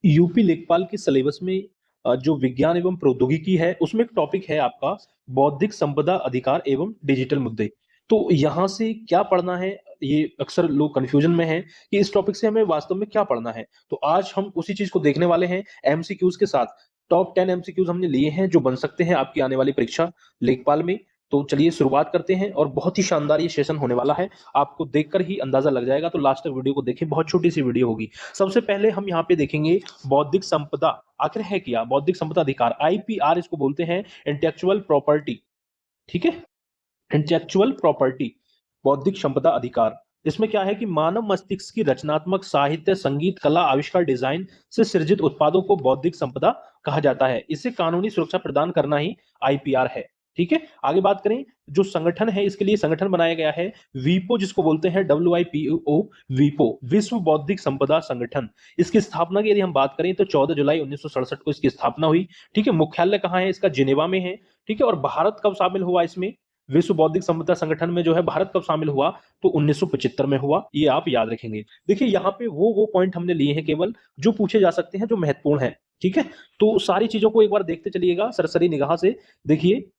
UP लेखपाल के syllabus में जो विज्ञान एवं प्रौद्योगिकी है उसमें एक टॉपिक है आपका बौद्धिक संपदा अधिकार एवं डिजिटल मुद्दे। तो यहाँ से क्या पढ़ना है, ये अक्सर लोग कंफ्यूजन में हैं कि इस टॉपिक से हमें वास्तव में क्या पढ़ना है। तो आज हम उसी चीज को देखने वाले हैं एमसीक्यूज के साथ। टॉप 10 एमसीक्यूज हमने लिए हैं जो बन सकते हैं आपकी आने वाली परीक्षा लेखपाल में। तो चलिए शुरुआत करते हैं और बहुत ही शानदार ये सेशन होने वाला है। आपको देखकर ही अंदाजा लग जाएगा, तो लास्ट तक वीडियो को देखें, बहुत छोटी सी वीडियो होगी। सबसे पहले हम यहाँ पे देखेंगे बौद्धिक संपदा आखिर है क्या। बौद्धिक संपदा अधिकार, आईपीआर इसको बोलते हैं, इंटेलेक्चुअल प्रॉपर्टी। ठीक है, इंटेलेक्चुअल प्रॉपर्टी, बौद्धिक संपदा अधिकार। इसमें क्या है कि मानव मस्तिष्क की रचनात्मक साहित्य, संगीत, कला, आविष्कार, डिजाइन से सृजित उत्पादों को बौद्धिक संपदा कहा जाता है। इसे कानूनी सुरक्षा प्रदान करना ही आईपीआर है। ठीक है, आगे बात करें, जो संगठन है इसके लिए संगठन बनाया गया है वीपो, जिसको बोलते हैं WIPO, वीपो, विश्व बौद्धिक संपदा संगठन। इसकी स्थापना की यदि हम बात करें तो 14 जुलाई 1967 को इसकी स्थापना हुई। ठीक है, मुख्यालय कहाँ है इसका, जिनेवा में है। ठीक है, और भारत कब शामिल हुआ इसमें, विश्व बौद्धिक संपदा संगठन में जो है भारत कब शामिल हुआ, तो 1975 में हुआ। ये आप याद रखेंगे। देखिए यहाँ पे वो पॉइंट हमने लिए हैं केवल जो पूछे जा सकते हैं, जो महत्वपूर्ण है। ठीक है, तो सारी चीजों को एक बार देखते चलिएगा सरसरी निगाह से। देखिए,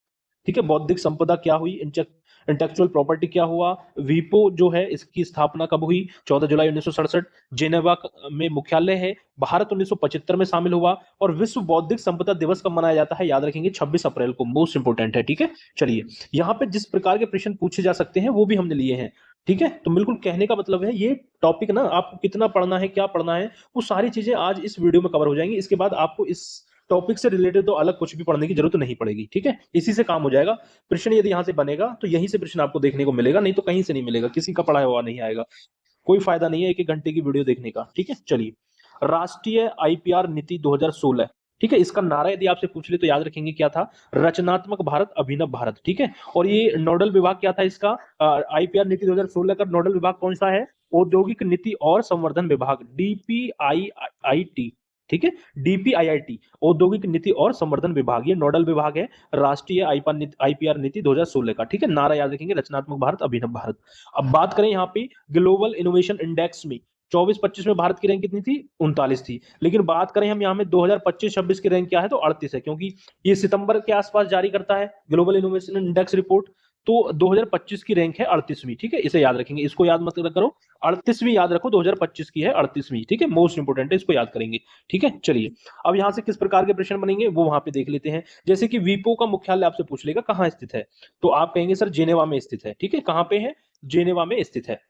ठीक है, बौद्धिक संपदा क्या हुई, इंटेलेक्चुअल प्रॉपर्टी क्या हुआ, वीपो जो है इसकी स्थापना कब हुई, 14 जुलाई 1967, जेनेवा में मुख्यालय है, भारत 1975 में शामिल हुआ, और विश्व बौद्धिक संपदा दिवस कब मनाया जाता है, याद रखेंगे 26 अप्रैल को, मोस्ट इंपोर्टेंट है। ठीक है, चलिए यहाँ पे जिस प्रकार के प्रश्न पूछे जा सकते हैं वो भी हमने लिए हैं। ठीक है, तो बिल्कुल कहने का मतलब है ये टॉपिक ना आपको कितना पढ़ना है, क्या पढ़ना है, वो सारी चीजें आज इस वीडियो में कवर हो जाएंगी। इसके बाद आपको इस टॉपिक से रिलेटेड तो अलग कुछ भी पढ़ने की जरूरत नहीं पड़ेगी। ठीक है, इसी से काम हो जाएगा। प्रश्न यदि यहां से बनेगा तो यहीं से प्रश्न आपको देखने को मिलेगा, नहीं तो कहीं से नहीं मिलेगा, किसी का पढ़ाया हुआ नहीं आएगा। कोई फायदा नहीं है एक एक घंटे की वीडियो देखने का। ठीक है, चलिए, राष्ट्रीय आईपीआर नीति 2016। ठीक है, इसका नारा यदि आपसे पूछ ले तो याद रखेंगे क्या था, रचनात्मक भारत, अभिनव भारत। ठीक है, और ये नोडल विभाग क्या था इसका, आईपीआर नीति 2016 का नोडल विभाग कौन सा है, औद्योगिक नीति और संवर्धन विभाग, DPIIT। ठीक है, DPIIT, औद्योगिक नीति और संवर्धन विभाग, ये नोडल विभाग है राष्ट्रीय आईपीआर नीति 2016 का। ठीक है, नारा याद रखेंगे, रचनात्मक भारत, अभिनव भारत। अब बात करें यहाँ पे ग्लोबल इनोवेशन इंडेक्स में 24-25 में भारत की रैंक कितनी थी, 39 थी। लेकिन बात करें हम यहाँ में 2025-26 की रैंक क्या है, तो 38 है, क्योंकि ये सितंबर के आसपास जारी करता है ग्लोबल इनोवेशन इंडेक्स रिपोर्ट। तो 2025 की रैंक है 38वीं। ठीक है, इसे याद रखेंगे, इसको याद मत करो, 38वीं याद रखो, 2025 की है 38वीं। ठीक है, मोस्ट इंपोर्टेंट है, इसको याद करेंगे। ठीक है, चलिए, अब यहां से किस प्रकार के प्रश्न बनेंगे वो वहां पे देख लेते हैं। जैसे कि वीपो का मुख्यालय आपसे पूछ लेगा कहाँ स्थित है, तो आप कहेंगे सर जेनेवा में स्थित है। ठीक है, कहाँ पे है, जेनेवा में स्थित है।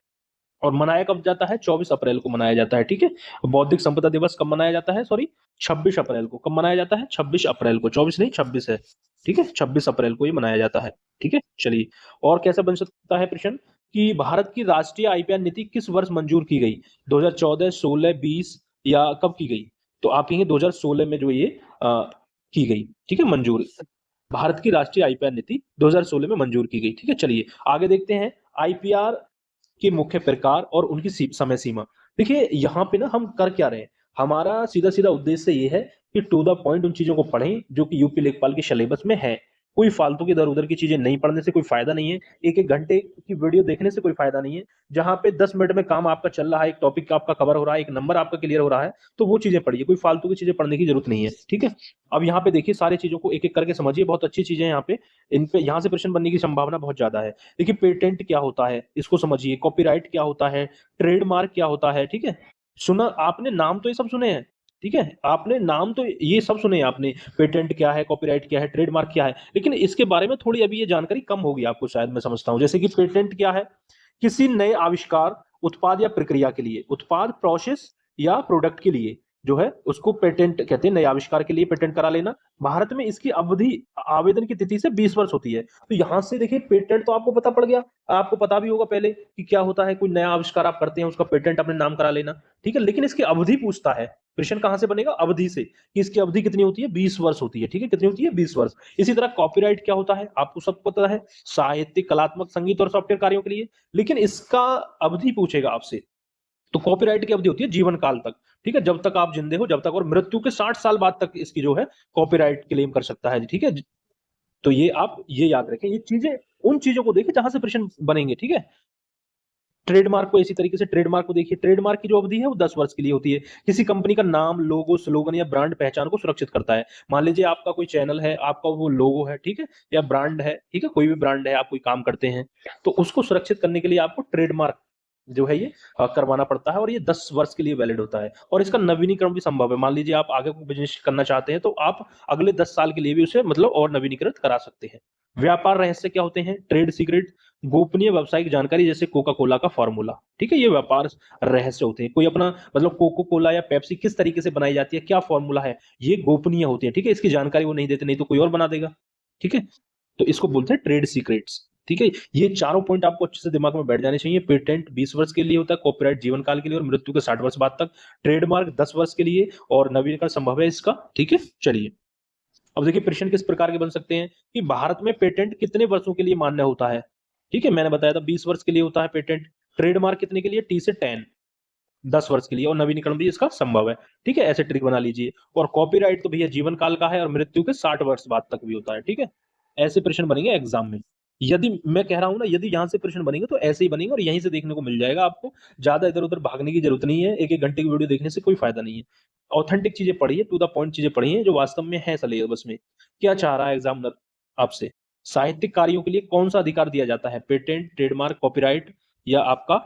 और मनाया कब जाता है, 24 अप्रैल को मनाया जाता है। ठीक है, बौद्धिक संपदा दिवस कब मनाया जाता है, सॉरी 26 अप्रैल को। कब मनाया जाता है, 26 अप्रैल को, 24 नहीं 26 है। ठीक है, 26 अप्रैल को ये मनाया जाता है। ठीक है, चलिए, और कैसा बन सकता है प्रश्न कि भारत की राष्ट्रीय आईपीआर नीति किस वर्ष मंजूर की गई, 2014, 16, 20 या कब की गई, तो आप कहेंगे 2016 में जो ये की गई। ठीक है, मंजूर, भारत की राष्ट्रीय आईपीआर नीति 2016 में मंजूर की गई। ठीक है, चलिए आगे देखते हैं आईपीआर के मुख्य प्रकार और उनकी समय सीमा। देखिए यहाँ पे ना हम कर क्या रहे हैं, हमारा सीधा सीधा उद्देश्य ये है कि टू द पॉइंट उन चीजों को पढ़ें जो कि यूपी लेखपाल के सिलेबस में है। कोई फालतू की इधर उधर की चीजें नहीं पढ़ने से कोई फायदा नहीं है, एक एक घंटे की वीडियो देखने से कोई फायदा नहीं है। जहां पे 10 मिनट में काम आपका चल रहा है, एक टॉपिक आपका कवर हो रहा है, एक नंबर आपका क्लियर हो रहा है, तो वो चीजें पढ़िए, कोई फालतू की चीजें पढ़ने की जरूरत नहीं है। ठीक है, अब यहाँ पे देखिए सारी चीजों को एक एक करके समझिए, बहुत अच्छी चीजें हैं यहाँ पे, इन पे यहाँ से प्रश्न बनने की संभावना बहुत ज्यादा है। देखिए, पेटेंट क्या होता है इसको समझिए, कॉपीराइट क्या होता है, ट्रेडमार्क क्या होता है। ठीक है, सुना आपने, नाम तो ये सब सुने हैं। ठीक है, आपने नाम तो ये सब सुने हैं आपने, पेटेंट क्या है, कॉपीराइट क्या है, ट्रेडमार्क क्या है, लेकिन इसके बारे में थोड़ी अभी ये जानकारी कम होगी आपको शायद, मैं समझता हूं। जैसे कि पेटेंट क्या है, किसी नए आविष्कार, उत्पाद या प्रक्रिया के लिए, उत्पाद, प्रोसेस या प्रोडक्ट के लिए जो है उसको पेटेंट कहते हैं, नए आविष्कार के लिए पेटेंट करा लेना। भारत में इसकी अवधि आवेदन की तिथि से 20 वर्ष होती है। तो यहां से देखिए पेटेंट तो आपको पता पड़ गया, आपको पता भी होगा पहले कि क्या होता है, कोई नया आविष्कार आप करते हैं उसका पेटेंट अपने नाम करा लेना। ठीक है, लेकिन इसकी अवधि पूछता है, प्रश्न कहां से बनेगा, अवधि से, कि इसकी अवधि कितनी होती है, 20 वर्ष होती है। ठीक है, कितनी होती है, 20 वर्ष। इसी तरह कॉपीराइट क्या होता है, आपको सब पता है, साहित्यिक, कलात्मक, संगीत और सॉफ्टवेयर कार्यों के लिए, लेकिन इसका अवधि पूछेगा आपसे। तो कॉपीराइट की अवधि होती है जीवन काल तक। ठीक है, जब तक आप जिंदे हो, जब तक, और मृत्यु के 60 साल बाद तक इसकी जो है कॉपीराइट क्लेम कर सकता है। ठीक है, तो ये आप ये याद रखें, ये चीजें, उन चीजों को देखें जहां से प्रश्न बनेंगे। ठीक है, ट्रेडमार्क को इसी तरीके से, ट्रेडमार्क को देखिए, ट्रेडमार्क की जो अवधि है वो 10 वर्ष के लिए होती है। किसी कंपनी का नाम, लोगो, स्लोगन या ब्रांड पहचान को सुरक्षित करता है। मान लीजिए आपका कोई चैनल है, आपका वो लोगो है, ठीक है, या ब्रांड है, ठीक है, कोई भी ब्रांड है, आप कोई काम करते हैं, तो उसको सुरक्षित करने के लिए आपको ट्रेडमार्क जो है ये करवाना पड़ता है, और ये 10 वर्ष के लिए वैलिड होता है, और इसका नवीनीकरण भी संभव है। मान लीजिए आप आगे कोई बिजनेस करना चाहते हैं, तो आप अगले 10 साल के लिए भी उसे मतलब और नवीनीकृत करा सकते हैं। व्यापार रहस्य क्या होते हैं? ट्रेड सीक्रेट, गोपनीय व्यावसायिक जानकारी, जैसे कोका कोला का फॉर्मूला, ठीक है, ये व्यापार रहस्य होते हैं। कोई अपना मतलब कोको कोला या पेप्सी किस तरीके से बनाई जाती है, क्या फॉर्मूला है, ये गोपनीय होती है, ठीक है, इसकी जानकारी वो नहीं देते, नहीं तो कोई और बना देगा, ठीक है, तो इसको बोलते हैं ट्रेड सीक्रेट्स, ठीक है। ये चारों पॉइंट आपको अच्छे से दिमाग में बैठ जाने चाहिए। पेटेंट 20 वर्ष के लिए होता है, कॉपीराइट जीवन काल के लिए, और मृत्यु के 60 वर्ष बाद तक। ट्रेडमार्क 10 वर्ष के लिए, और नवीनीकरण संभव है इसका, ठीक है। चलिए अब देखिए प्रश्न किस प्रकार के बन सकते हैं कि भारत में पेटेंट कितने वर्षों के लिए मान्य होता है, ठीक है, मैंने बताया था 20 वर्ष के लिए होता है पेटेंट। ट्रेडमार्क कितने के लिए? टी से 10, 10 वर्ष के लिए, और नवीनीकरण भी इसका संभव है, ठीक है, ऐसे ट्रिक बना लीजिए। और कॉपीराइट तो भैया जीवन काल का है, और मृत्यु के 60 वर्ष बाद तक भी होता है, ठीक है। ऐसे प्रश्न बनेंगे एग्जाम में। यदि मैं कह रहा हूं ना, यदि यहां से प्रश्न बनेंगे तो ऐसे ही बनेंगे, और यहीं से देखने को मिल जाएगा आपको। ज्यादा इधर उधर भागने की जरूरत नहीं है, एक एक घंटे की वीडियो देखने से कोई फायदा नहीं है। ऑथेंटिक चीजें पढ़िए, टू द पॉइंट चीजें पढ़िए, जो वास्तव में है सिलेबस में। क्या चाह रहा है एग्जामिनर आपसे? साहित्यिक कार्यों के लिए कौन सा अधिकार दिया जाता है? पेटेंट, ट्रेडमार्क, कॉपीराइट, या आपका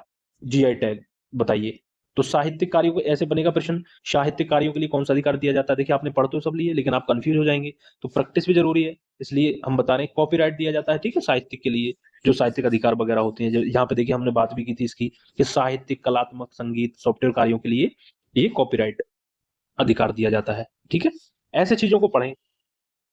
जीआई टैग, बताइए। तो साहित्यिक कार्यों को ऐसे बनेगा प्रश्न, साहित्यिक कार्यों के लिए कौन सा अधिकार दिया जाता है? देखिए आपने पढ़ तो सब लिए, लेकिन आप कंफ्यूज हो जाएंगे, तो प्रैक्टिस भी जरूरी है, इसलिए हम बता रहे हैं कॉपीराइट दिया जाता है, ठीक है, साहित्यिक के लिए जो साहित्यिक अधिकार वगैरह होते हैं। जो यहाँ पे देखिए हमने बात भी की थी इसकी, कि साहित्यिक, कलात्मक, संगीत, सॉफ्टवेयर कार्यों के लिए ये कॉपीराइट अधिकार दिया जाता है, ठीक है। ऐसे चीजों को पढ़ें,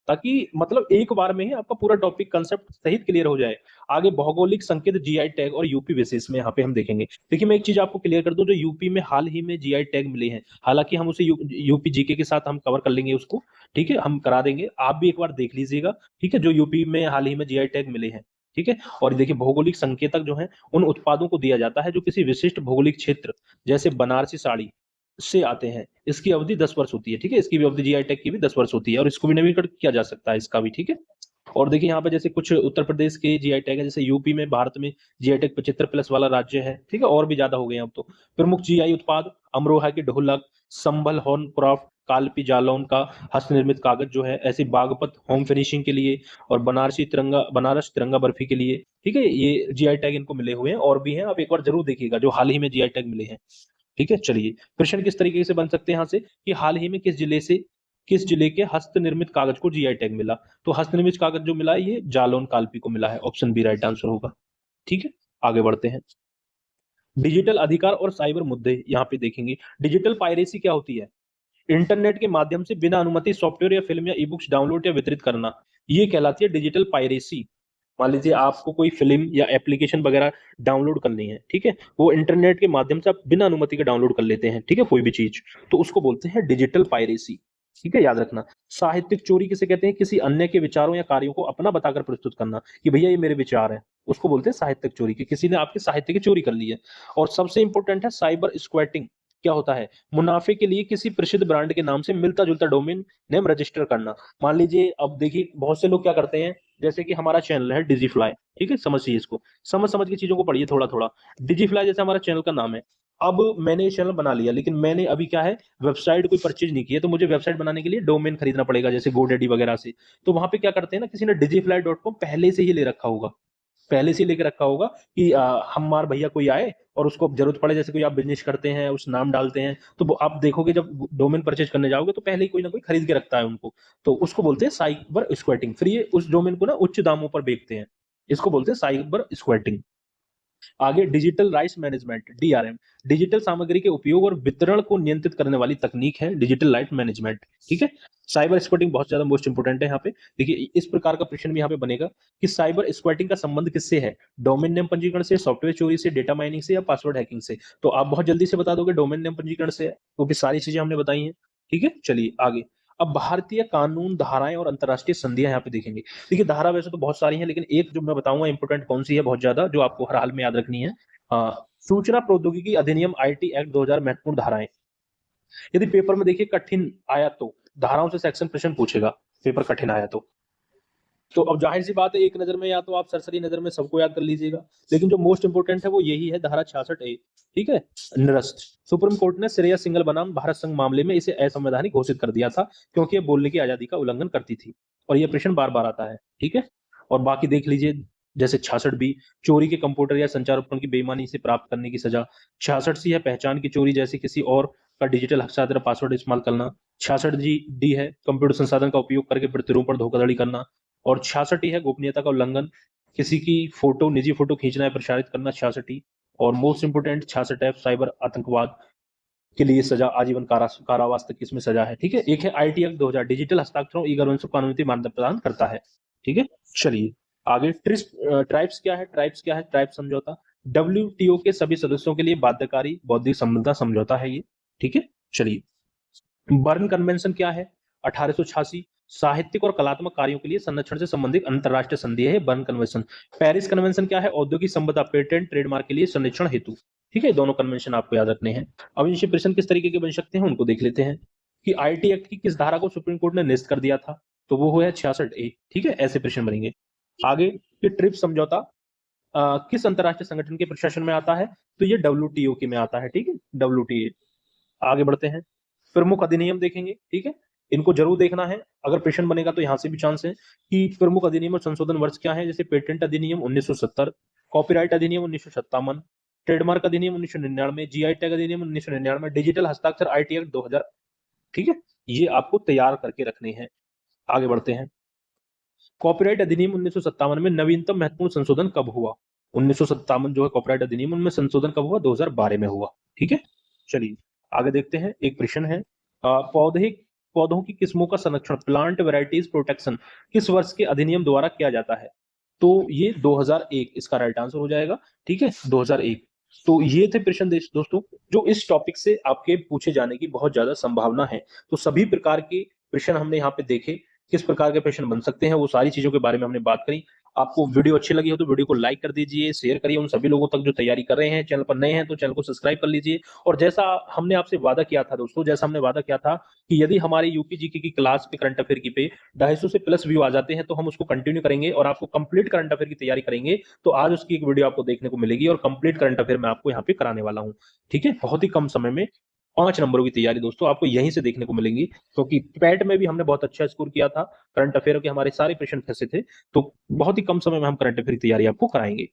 ताकि मतलब एक बार में ही आपका पूरा टॉपिक कंसेप्ट सहित क्लियर हो जाए। आगे भौगोलिक संकेत, जीआई टैग और यूपी बेसिस में यहाँ पे हम देखेंगे। देखिए मैं एक चीज आपको क्लियर कर दूं, जो यूपी में हाल ही में जीआई टैग मिले हैं, हालांकि हम उसे यूपी जीके के साथ हम कवर कर लेंगे उसको, ठीक है, हम करा देंगे, आप भी एक बार देख लीजिएगा, ठीक है, जो यूपी में हाल ही में जीआई टैग मिले हैं, ठीक है। और देखिए भौगोलिक संकेतक जो है उन उत्पादों को दिया जाता है जो किसी विशिष्ट भौगोलिक क्षेत्र, जैसे बनारसी साड़ी से आते हैं। इसकी अवधि 10 वर्ष होती है, ठीक है, इसकी भी अवधि जीआई टैग की भी 10 वर्ष होती है, और इसको भी नवीनीकरण किया जा सकता है इसका भी, ठीक है। और देखिए यहाँ पे जैसे कुछ उत्तर प्रदेश के जीआई टैग है, जैसे यूपी में भारत में जीआई टैग 75+ वाला राज्य है, ठीक है, और भी ज्यादा हो गए हैं अब तो। प्रमुख जीआई उत्पाद, अमरोहा की ढोलक, संभल हॉर्न क्राफ्ट, कालपी जालौन का हस्तनिर्मित कागज जो है, ऐसे बागपत होम फिनिशिंग के लिए, और बनारस तिरंगा बर्फी के लिए, ठीक है, ये जीआई टैग इनको मिले हुए हैं, और भी हैं, आप एक बार जरूर देखिएगा जो हाल ही में जीआई टैग मिले हैं, ठीक है। चलिए प्रश्न किस तरीके से बन सकते हैं यहाँ से, कि हाल ही में किस जिले के हस्त निर्मित कागज को जीआई टैग मिला? तो हस्त निर्मित कागज जो मिला है, ये जालौन कालपी को मिला है, ऑप्शन बी राइट आंसर होगा, ठीक है। आगे बढ़ते हैं, डिजिटल अधिकार और साइबर मुद्दे यहाँ पे देखेंगे। डिजिटल पायरेसी क्या होती है? इंटरनेट के माध्यम से बिना अनुमति सॉफ्टवेयर या फिल्म या ई बुक्स डाउनलोड या वितरित करना, ये कहलाती है डिजिटल पायरेसी। मान लीजिए आपको कोई फिल्म या एप्लीकेशन वगैरह डाउनलोड करनी है, ठीक है, वो इंटरनेट के माध्यम से आप बिना अनुमति के डाउनलोड कर लेते हैं, ठीक है, कोई भी चीज, तो उसको बोलते हैं डिजिटल पायरेसी, ठीक है, याद रखना। साहित्यिक चोरी किसे कहते हैं? किसी अन्य के विचारों या कार्यों को अपना बताकर प्रस्तुत करना, कि भैया ये मेरे विचार है, उसको बोलते हैं साहित्यिक चोरी, कि किसी ने आपके साहित्य की चोरी कर ली है। और सबसे इंपॉर्टेंट है साइबर स्क्वैटिंग। क्या होता है? मुनाफे के लिए किसी प्रसिद्ध ब्रांड के नाम से मिलता जुलता डोमेन नेम रजिस्टर करना। मान लीजिए अब देखिए बहुत से लोग क्या करते हैं, जैसे कि हमारा चैनल है डिजीफ्लाई, ठीक है, समझिए इसको, समझ समझ के चीजों को पढ़िए थोड़ा थोड़ा। डिजीफ्लाई जैसे हमारा चैनल का नाम है, अब मैंने ये चैनल बना लिया, लेकिन मैंने अभी क्या है, वेबसाइट कोई परचेज नहीं की है, तो मुझे वेबसाइट बनाने के लिए डोमेन खरीदना पड़ेगा, जैसे गोडेडी वगैरह से। तो वहां पे क्या करते हैं ना, किसी ने digifly.com पहले से ही ले रखा होगा, पहले से लेके रखा होगा, कि हमार भैया कोई आए और उसको जरूरत पड़े, जैसे कोई आप बिजनेस करते हैं, उस नाम डालते हैं, तो आप देखोगे जब डोमेन परचेज करने जाओगे तो पहले ही कोई ना कोई खरीद के रखता है उनको, तो उसको बोलते हैं साइबर स्क्वैटिंग। फिर ये उस डोमेन को ना उच्च दामों पर बेचते हैं, इसको बोलते हैं साइबर स्क्वैटिंग। आगे digital rights management, DRM, digital सामग्री के उपयोग और वितरण को नियंत्रित करने वाली तकनीक है डिजिटल राइट मैनेजमेंट, ठीक है। साइबर स्क्वैटिंग बहुत ज्यादा मोस्ट इंपोर्टेंट है यहाँ पे। देखिए इस प्रकार का प्रश्न भी यहाँ पे बनेगा कि साइबर स्क्वैटिंग का संबंध किससे है? डोमेन नेम पंजीकरण से, सॉफ्टवेयर चोरी से, डेटा माइनिंग से, या पासवर्ड हैकिंग से? तो आप बहुत जल्दी से बता दोगे डोमेन नेम पंजीकरण से, क्योंकि सारी चीजें हमने बताई हैं, ठीक है। चलिए आगे, अब भारतीय कानून धाराएं और अंतरराष्ट्रीय संधियां यहाँ पे देखेंगे। देखिए धारा वैसे तो बहुत सारी हैं, लेकिन एक जो मैं बताऊंगा इंपोर्टेंट कौन सी है बहुत ज्यादा, जो आपको हर हाल में याद रखनी है। सूचना प्रौद्योगिकी अधिनियम आईटी एक्ट 2000 महत्वपूर्ण धाराएं। यदि पेपर में देखिए कठिन आया तो धाराओं से सेक्शन प्रश्न पूछेगा, पेपर कठिन आया तो। तो अब जाहिर सी बात है, एक नजर में या तो आप सरसरी नजर में सबको याद कर लीजिएगा, लेकिन जो मोस्ट इंपोर्टेंट है वो यही है, धारा 66A। ठीक है, निरस्त। सुप्रीम कोर्ट ने श्रेया सिंगल बनाम भारत संघ मामले में इसे असंवैधानिक घोषित कर दिया था, क्योंकि ये बोलने की आजादी का उल्लंघन करती थी। और ये प्रश्न बार बार आता है। ठीक है, और बाकी देख लीजिए, जैसे 66B, चोरी के कंप्यूटर या संचार उपकरण की बेईमानी से प्राप्त करने की सजा। 66C है, पहचान की चोरी, जैसे किसी और का डिजिटल हस्ताक्षर पासवर्ड इस्तेमाल करना। 66D है, कंप्यूटर संसाधन का उपयोग करके प्रतिरूप पर धोखाधड़ी करना। और 66E है, गोपनीयता का उल्लंघन, किसी की फोटो, निजी फोटो खींचना या प्रसारित करना। 66E। और मोस्ट इंपोर्टेंट 66F, साइबर आतंकवाद के लिए सजा आजीवन कारावास तक की इसमें सजा है। ठीक है, एक है IT एक्ट 2000, डिजिटल हस्ताक्षरों ई गवर्नेंस को कानूनी मान्यता प्रदान करता है। ठीक है, चलिए आगे। ट्राइब्स क्या है? ट्राइब्स क्या है? ट्राइब्स समझौता WTO के सभी सदस्यों के लिए बाध्यकारी बौद्धिक संपदा समझौता है ये। ठीक है, चलिए। बर्न कन्वेंशन क्या है? 1886, साहित्यिक और कलात्मक कार्यों के लिए संरक्षण से संबंधित अंतरराष्ट्रीय संधि है बर्न कन्वेंशन। पेरिस कन्वेंशन क्या है? औद्योगिक संपदा, पेटेंट, ट्रेडमार्क के लिए संरक्षण हेतु। ठीक है, दोनों कन्वेंशन आपको याद रखने हैं। अब इनसे प्रश्न किस तरीके के बन सकते हैं उनको देख लेते हैं, कि IT एक्ट की किस धारा को सुप्रीम कोर्ट ने निरस्त कर दिया था, तो वो है 66A। ठीक है, ऐसे प्रश्न बनेंगे। आगे, कि ट्रिप्स समझौता किस अंतरराष्ट्रीय संगठन के प्रशासन में आता है, तो ये WTO के में आता है। ठीक है, WTA। आगे बढ़ते हैं, प्रमुख अधिनियम देखेंगे। ठीक है, इनको जरूर देखना है, अगर प्रश्न बनेगा तो यहाँ से भी चांस है कि प्रमुख अधिनियम और संशोधन वर्ष क्या है। जैसे पेटेंट अधिनियम 1970, कॉपीराइट अधिनियम 1957, ट्रेडमार्क अधिनियम 1999, GI टैग अधिनियम 1999, डिजिटल हस्ताक्षर IT एक्ट 2000। ठीक है, ये आपको तैयार करके रखने हैं। आगे बढ़ते हैं, कॉपीराइट अधिनियम 1957 में नवीनतम महत्वपूर्ण संशोधन कब हुआ? 1957 जो है कॉपीराइट अधिनियम, उनमें संशोधन कब हुआ? 2012 में हुआ। ठीक है, चलिए आगे देखते हैं। एक प्रश्न है, पौधों की किस्मों का संरक्षण, प्लांट वेराइटीज प्रोटेक्शन, किस वर्ष के अधिनियम द्वारा किया जाता है? तो ये 2001 इसका राइट आंसर हो जाएगा। ठीक है, 2001। तो ये थे प्रश्न दोस्तों, जो इस टॉपिक से आपके पूछे जाने की बहुत ज्यादा संभावना है। तो सभी प्रकार के प्रश्न हमने यहाँ पे देखे, किस प्रकार के प्रश्न बन सकते हैं, वो सारी चीजों के बारे में हमने बात करी। आपको वीडियो अच्छी लगी हो तो वीडियो को लाइक कर दीजिए, शेयर करिए उन सभी लोगों तक जो तैयारी कर रहे हैं। चैनल पर नए हैं तो चैनल को सब्सक्राइब कर लीजिए। और जैसा हमने आपसे वादा किया था दोस्तों, जैसा हमने वादा किया था कि यदि हमारी यूपी जीके की क्लास पे करंट अफेयर की पे 250 से प्लस व्यू आ जाते हैं तो हम उसको कंटिन्यू करेंगे और आपको कंप्लीट करंट अफेयर की तैयारी करेंगे। तो आज उसकी एक वीडियो आपको देखने को मिलेगी और कंप्लीट करंट अफेयर मैं आपको यहाँ पे कराने वाला हूँ। ठीक है, बहुत ही कम समय में 5 नंबरों की तैयारी दोस्तों आपको यहीं से देखने को मिलेंगी, क्योंकि पैट में भी हमने बहुत अच्छा स्कोर किया था, करंट अफेयर के हमारे सारे प्रश्न फंसे थे। तो बहुत ही कम समय में हम करंट अफेयर की तैयारी आपको कराएंगे।